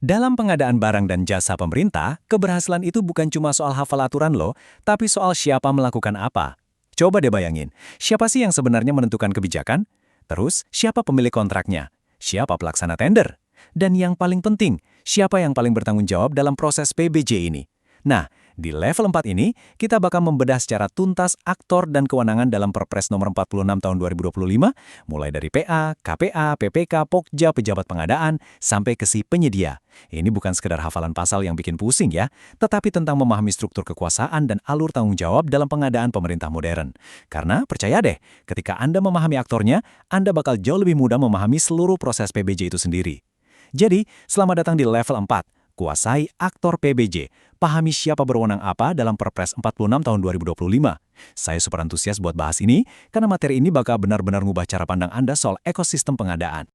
Dalam pengadaan barang dan jasa pemerintah, keberhasilan itu bukan cuma soal hafal aturan loh, tapi soal siapa melakukan apa. Coba deh bayangin, siapa sih yang sebenarnya menentukan kebijakan? Terus, siapa pemilik kontraknya? Siapa pelaksana tender? Dan yang paling penting, siapa yang paling bertanggung jawab dalam proses PBJ ini? Nah, di level 4 ini, kita bakal membedah secara tuntas aktor dan kewenangan dalam Perpres nomor 46 tahun 2025, mulai dari PA, KPA, PPK, Pokja, pejabat pengadaan, sampai ke si penyedia. Ini bukan sekedar hafalan pasal yang bikin pusing ya, tetapi tentang memahami struktur kekuasaan dan alur tanggung jawab dalam pengadaan pemerintah modern. Karena, percaya deh, ketika Anda memahami aktornya, Anda bakal jauh lebih mudah memahami seluruh proses PBJ itu sendiri. Jadi, selamat datang di level 4. Kuasai aktor PBJ. Pahami siapa berwenang apa dalam Perpres 46 tahun 2025. Saya super antusias buat bahas ini, karena materi ini bakal benar-benar ngubah cara pandang Anda soal ekosistem pengadaan.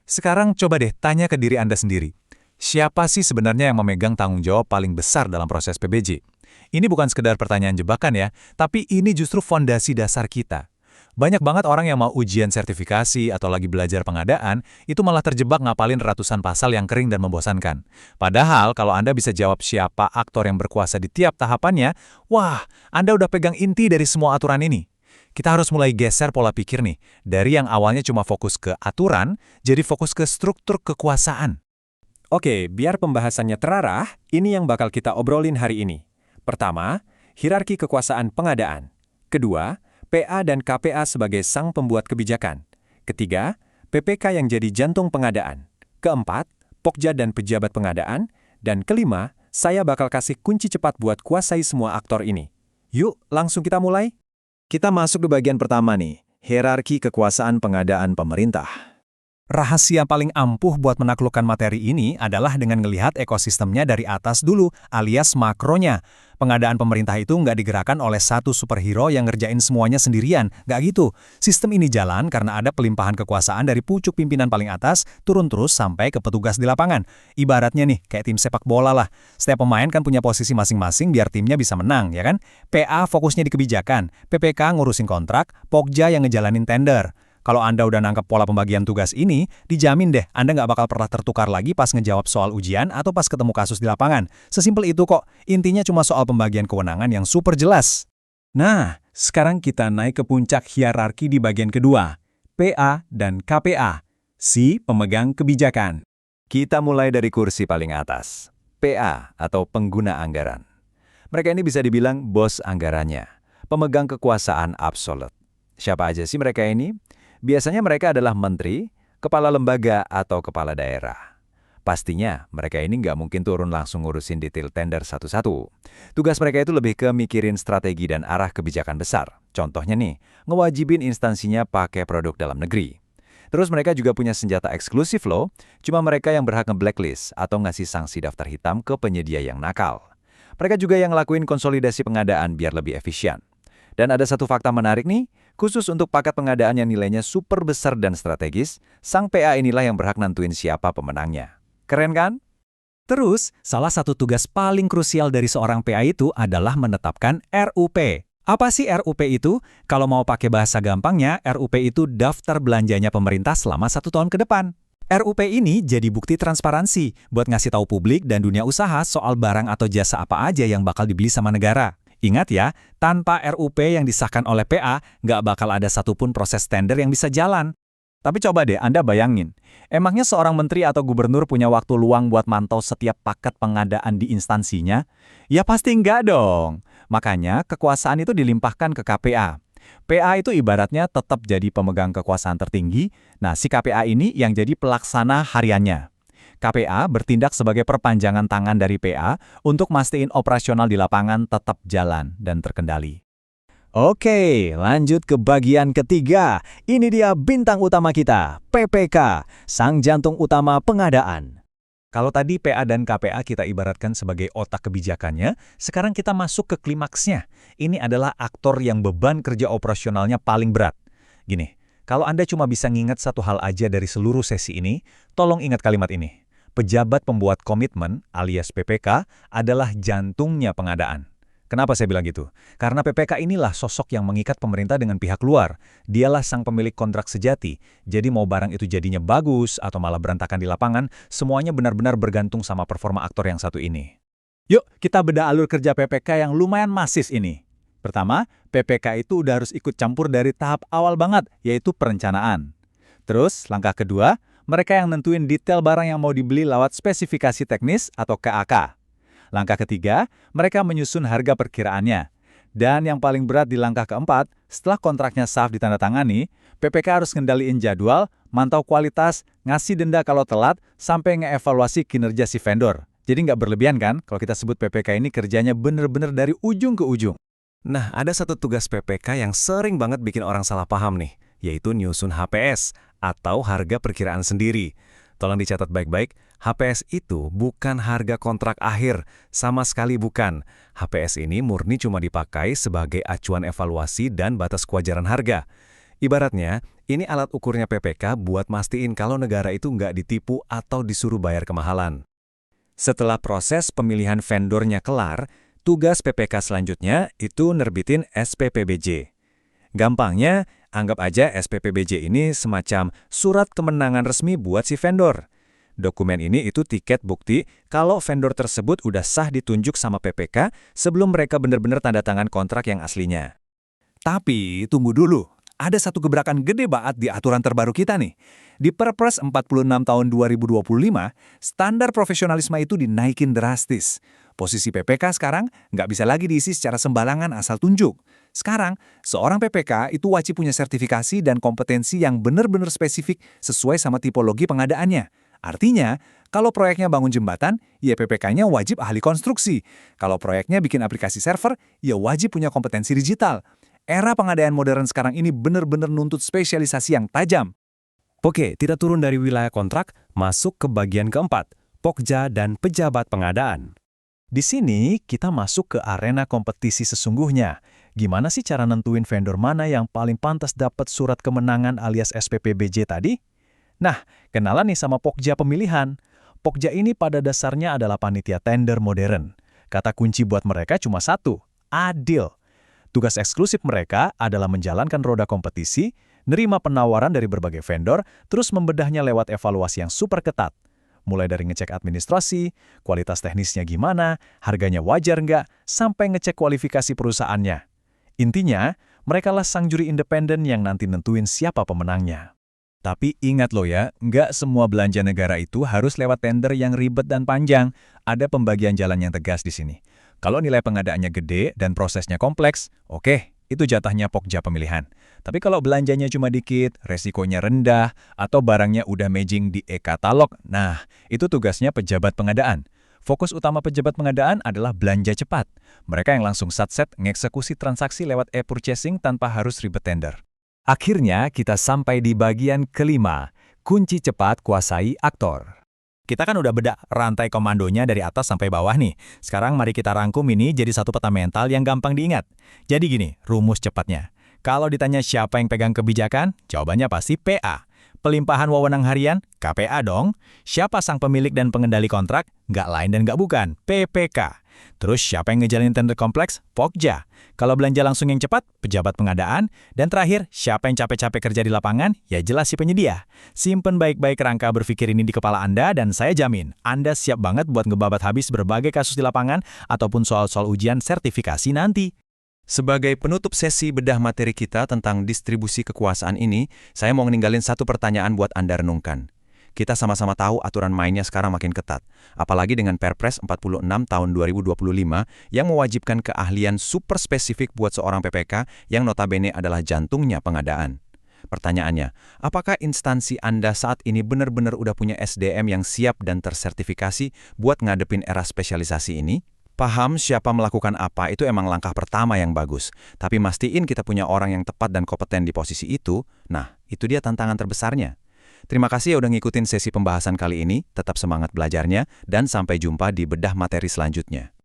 Sekarang coba deh tanya ke diri Anda sendiri. Siapa sih sebenarnya yang memegang tanggung jawab paling besar dalam proses PBJ? Ini bukan sekedar pertanyaan jebakan ya, tapi ini justru fondasi dasar kita. Banyak banget orang yang mau ujian sertifikasi atau lagi belajar pengadaan, itu malah terjebak ngapalin ratusan pasal yang kering dan membosankan. Padahal kalau Anda bisa jawab siapa aktor yang berkuasa di tiap tahapannya, wah, Anda udah pegang inti dari semua aturan ini. Kita harus mulai geser pola pikir nih, dari yang awalnya cuma fokus ke aturan, jadi fokus ke struktur kekuasaan. Oke, biar pembahasannya terarah, ini yang bakal kita obrolin hari ini. Pertama, hierarki kekuasaan pengadaan. Kedua, PA dan KPA sebagai sang pembuat kebijakan. Ketiga, PPK yang jadi jantung pengadaan. Keempat, Pokja dan pejabat pengadaan. Dan kelima, saya bakal kasih kunci cepat buat kuasai semua aktor ini. Yuk, langsung kita mulai. Kita masuk ke bagian pertama nih, hierarki kekuasaan pengadaan pemerintah. Rahasia paling ampuh buat menaklukkan materi ini adalah dengan melihat ekosistemnya dari atas dulu, alias makronya. Pengadaan pemerintah itu nggak digerakkan oleh satu superhero yang ngerjain semuanya sendirian, nggak gitu. Sistem ini jalan karena ada pelimpahan kekuasaan dari pucuk pimpinan paling atas, turun terus sampai ke petugas di lapangan. Ibaratnya nih, kayak tim sepak bola lah. Setiap pemain kan punya posisi masing-masing biar timnya bisa menang, ya kan? PA fokusnya di kebijakan, PPK ngurusin kontrak, Pokja yang ngejalanin tender. Kalau Anda udah nangkep pola pembagian tugas ini, dijamin deh Anda nggak bakal pernah tertukar lagi pas ngejawab soal ujian atau pas ketemu kasus di lapangan. Sesimpel itu kok, intinya cuma soal pembagian kewenangan yang super jelas. Nah, sekarang kita naik ke puncak hierarki di bagian kedua, PA dan KPA, si pemegang kebijakan. Kita mulai dari kursi paling atas, PA atau pengguna anggaran. Mereka ini bisa dibilang bos anggarannya, pemegang kekuasaan absolut. Siapa aja sih mereka ini? Biasanya mereka adalah menteri, kepala lembaga, atau kepala daerah. Pastinya, mereka ini nggak mungkin turun langsung ngurusin detail tender satu-satu. Tugas mereka itu lebih ke mikirin strategi dan arah kebijakan besar. Contohnya nih, ngewajibin instansinya pakai produk dalam negeri. Terus mereka juga punya senjata eksklusif loh, cuma mereka yang berhak nge-blacklist atau ngasih sanksi daftar hitam ke penyedia yang nakal. Mereka juga yang ngelakuin konsolidasi pengadaan biar lebih efisien. Dan ada satu fakta menarik nih, khusus untuk paket pengadaan yang nilainya super besar dan strategis, sang PA inilah yang berhak nentuin siapa pemenangnya. Keren kan? Terus, salah satu tugas paling krusial dari seorang PA itu adalah menetapkan RUP. Apa sih RUP itu? Kalau mau pakai bahasa gampangnya, RUP itu daftar belanjanya pemerintah selama 1 tahun ke depan. RUP ini jadi bukti transparansi buat ngasih tahu publik dan dunia usaha soal barang atau jasa apa aja yang bakal dibeli sama negara. Ingat ya, tanpa RUP yang disahkan oleh PA, nggak bakal ada satupun proses tender yang bisa jalan. Tapi coba deh Anda bayangin, emangnya seorang menteri atau gubernur punya waktu luang buat mantau setiap paket pengadaan di instansinya? Ya pasti nggak dong. Makanya kekuasaan itu dilimpahkan ke KPA. PA itu ibaratnya tetap jadi pemegang kekuasaan tertinggi, nah si KPA ini yang jadi pelaksana hariannya. KPA bertindak sebagai perpanjangan tangan dari PA untuk mastiin operasional di lapangan tetap jalan dan terkendali. Oke, lanjut ke bagian ketiga. Ini dia bintang utama kita, PPK, sang jantung utama pengadaan. Kalau tadi PA dan KPA kita ibaratkan sebagai otak kebijakannya, sekarang kita masuk ke klimaksnya. Ini adalah aktor yang beban kerja operasionalnya paling berat. Gini, kalau Anda cuma bisa nginget satu hal aja dari seluruh sesi ini, tolong ingat kalimat ini. Pejabat pembuat komitmen alias PPK adalah jantungnya pengadaan. Kenapa saya bilang gitu? Karena PPK inilah sosok yang mengikat pemerintah dengan pihak luar. Dialah sang pemilik kontrak sejati. Jadi mau barang itu jadinya bagus atau malah berantakan di lapangan, semuanya benar-benar bergantung sama performa aktor yang satu ini. Yuk, kita bedah alur kerja PPK yang lumayan masis ini. Pertama, PPK itu udah harus ikut campur dari tahap awal banget, yaitu perencanaan. Terus, langkah kedua, mereka yang nentuin detail barang yang mau dibeli lewat spesifikasi teknis atau KAK. Langkah ketiga, mereka menyusun harga perkiraannya. Dan yang paling berat di langkah keempat, setelah kontraknya sah ditandatangani, PPK harus ngendaliin jadwal, mantau kualitas, ngasih denda kalau telat, sampai ngeevaluasi kinerja si vendor. Jadi nggak berlebihan kan kalau kita sebut PPK ini kerjanya bener-bener dari ujung ke ujung. Nah, ada satu tugas PPK yang sering banget bikin orang salah paham nih, yaitu nyusun HPS, atau harga perkiraan sendiri. Tolong dicatat baik-baik, HPS itu bukan harga kontrak akhir, sama sekali bukan. HPS ini murni cuma dipakai sebagai acuan evaluasi dan batas kewajaran harga. Ibaratnya, ini alat ukurnya PPK buat mastiin kalau negara itu nggak ditipu atau disuruh bayar kemahalan. Setelah proses pemilihan vendornya kelar, tugas PPK selanjutnya itu nerbitin SPPBJ. Gampangnya, anggap aja SPPBJ ini semacam surat kemenangan resmi buat si vendor. Dokumen ini itu tiket bukti kalau vendor tersebut udah sah ditunjuk sama PPK sebelum mereka benar-benar tanda tangan kontrak yang aslinya. Tapi, tunggu dulu. Ada satu gebrakan gede banget di aturan terbaru kita nih. Di Perpres 46 tahun 2025, standar profesionalisme itu dinaikin drastis. Posisi PPK sekarang nggak bisa lagi diisi secara sembarangan asal tunjuk. Sekarang, seorang PPK itu wajib punya sertifikasi dan kompetensi yang benar-benar spesifik sesuai sama tipologi pengadaannya. Artinya, kalau proyeknya bangun jembatan, ya PPK-nya wajib ahli konstruksi. Kalau proyeknya bikin aplikasi server, ya wajib punya kompetensi digital. Era pengadaan modern sekarang ini benar-benar nuntut spesialisasi yang tajam. Oke, tidak turun dari wilayah kontrak, masuk ke bagian keempat, Pokja dan pejabat pengadaan. Di sini, kita masuk ke arena kompetisi sesungguhnya. Gimana sih cara nentuin vendor mana yang paling pantas dapat surat kemenangan alias SPPBJ tadi? Nah, kenalan nih sama Pokja pemilihan. Pokja ini pada dasarnya adalah panitia tender modern. Kata kunci buat mereka cuma satu, adil. Tugas eksklusif mereka adalah menjalankan roda kompetisi, nerima penawaran dari berbagai vendor, terus membedahnya lewat evaluasi yang super ketat. Mulai dari ngecek administrasi, kualitas teknisnya gimana, harganya wajar nggak, sampai ngecek kualifikasi perusahaannya. Intinya, mereka lah sang juri independen yang nanti nentuin siapa pemenangnya. Tapi ingat loh ya, nggak semua belanja negara itu harus lewat tender yang ribet dan panjang. Ada pembagian jalan yang tegas di sini. Kalau nilai pengadaannya gede dan prosesnya kompleks, oke, itu jatahnya Pokja pemilihan. Tapi kalau belanjanya cuma dikit, resikonya rendah, atau barangnya udah matching di e-katalog, nah, itu tugasnya pejabat pengadaan. Fokus utama pejabat pengadaan adalah belanja cepat. Mereka yang langsung satset ngeksekusi transaksi lewat e-purchasing tanpa harus ribet tender. Akhirnya kita sampai di bagian kelima, kunci cepat kuasai aktor. Kita kan udah bedah rantai komandonya dari atas sampai bawah nih. Sekarang mari kita rangkum ini jadi satu peta mental yang gampang diingat. Jadi gini, rumus cepatnya. Kalau ditanya siapa yang pegang kebijakan, jawabannya pasti PA. Pelimpahan wewenang harian, KPA dong. Siapa sang pemilik dan pengendali kontrak? Nggak lain dan nggak bukan, PPK. Terus siapa yang ngejalanin tender kompleks? Pokja. Kalau belanja langsung yang cepat, pejabat pengadaan. Dan terakhir, siapa yang capek-capek kerja di lapangan? Ya jelas si penyedia. Simpen baik-baik rangka berpikir ini di kepala Anda dan saya jamin, Anda siap banget buat ngebabat habis berbagai kasus di lapangan ataupun soal-soal ujian sertifikasi nanti. Sebagai penutup sesi bedah materi kita tentang distribusi kekuasaan ini, saya mau ninggalin satu pertanyaan buat Anda renungkan. Kita sama-sama tahu aturan mainnya sekarang makin ketat, apalagi dengan Perpres 46 tahun 2025 yang mewajibkan keahlian super spesifik buat seorang PPK yang notabene adalah jantungnya pengadaan. Pertanyaannya, apakah instansi Anda saat ini benar-benar udah punya SDM yang siap dan tersertifikasi buat ngadepin era spesialisasi ini? Paham siapa melakukan apa itu emang langkah pertama yang bagus, tapi mastiin kita punya orang yang tepat dan kompeten di posisi itu, nah itu dia tantangan terbesarnya. Terima kasih ya udah ngikutin sesi pembahasan kali ini, tetap semangat belajarnya, dan sampai jumpa di bedah materi selanjutnya.